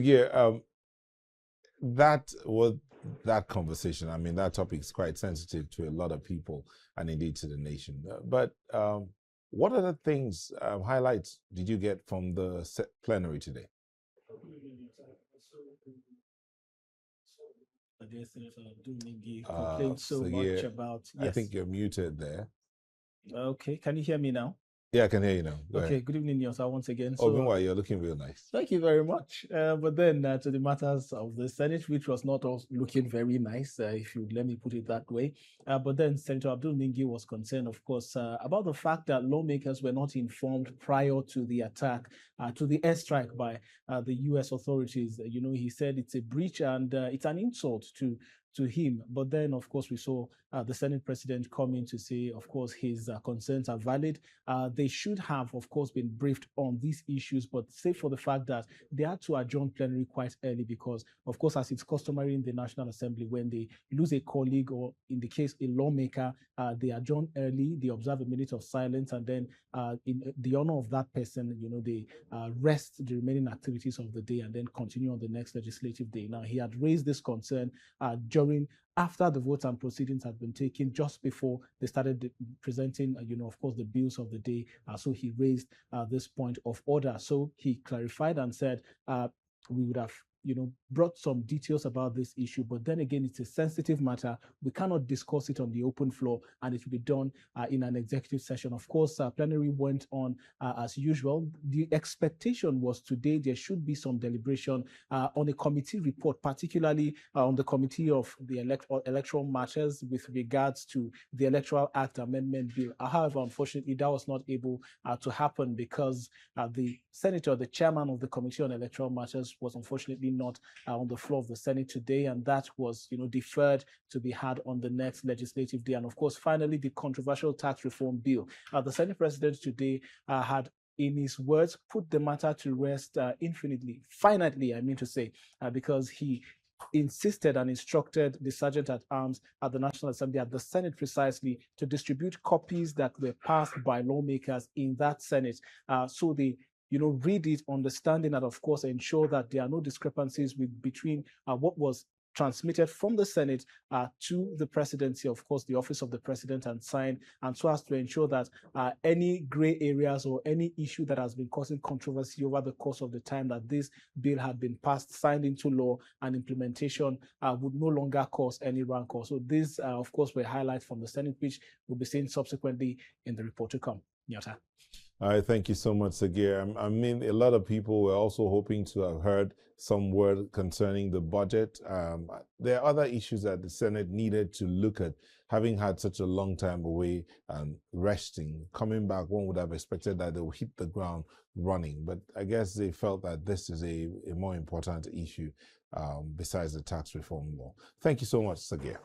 Yeah, that conversation. I mean, that topic is quite sensitive to a lot of people and indeed to the nation. But what other things, highlights did you get from the plenary today? Senator Abdul Ningi complained so much about. Yes. I think you're muted there. Okay, can you hear me now? Yeah, I can hear you now. Go ahead. Good evening, Yosa, once again. Oh, meanwhile, you're looking real nice. Thank you very much. But then to the matters of the Senate, which was not looking very nice, if you let me put it that way. But then Senator Abdul Ningi was concerned, of course, about the fact that lawmakers were not informed prior to the attack, to the airstrike by the U.S. authorities. He said it's a breach and it's an insult to him. But then, of course, we saw the Senate president come in to say, of course, his concerns are valid. They should have, of course, been briefed on these issues, but save for the fact that they had to adjourn plenary quite early because, of course, as it's customary in the National Assembly, when they lose a colleague or, in the case, a lawmaker, they adjourn early, they observe a minute of silence, and then in the honor of that person, they rest the remaining activities of the day and then continue on the next legislative day. Now, he had raised this concern after the votes and proceedings had been taken, just before they started presenting, of course, the bills of the day. So he raised this point of order. So he clarified and said, we would have brought some details about this issue, but then again, it's a sensitive matter. We cannot discuss it on the open floor, and it will be done in an executive session. Of course, plenary went on as usual. The expectation was today there should be some deliberation on a committee report, particularly on the committee of the electoral matters with regards to the Electoral Act Amendment Bill. However, unfortunately, that was not able to happen because the senator, the chairman of the Committee on Electoral Matters, was unfortunately not on the floor of the Senate today, and that was deferred to be had on the next legislative day. And of course, finally, the controversial tax reform bill. The Senate president today had, in his words, put the matter to rest finitely, I mean to say, because he insisted and instructed the Sergeant at Arms at the National Assembly, at the Senate precisely, to distribute copies that were passed by lawmakers in that Senate. So they read it, understanding that, of course, ensure that there are no discrepancies between what was transmitted from the Senate to the presidency, of course, the office of the president, and signed, and so as to ensure that any gray areas or any issue that has been causing controversy over the course of the time that this bill had been passed, signed into law, and implementation would no longer cause any rancor. So these, of course, were highlights from the Senate, which we'll be seeing subsequently in the report to come. Nyota. All right, thank you so much, Sagir. I mean, a lot of people were also hoping to have heard some word concerning the budget. There are other issues that the Senate needed to look at, having had such a long time away and resting. Coming back, one would have expected that they would hit the ground running, but I guess they felt that this is a more important issue besides the tax reform law. Thank you so much, Sagir.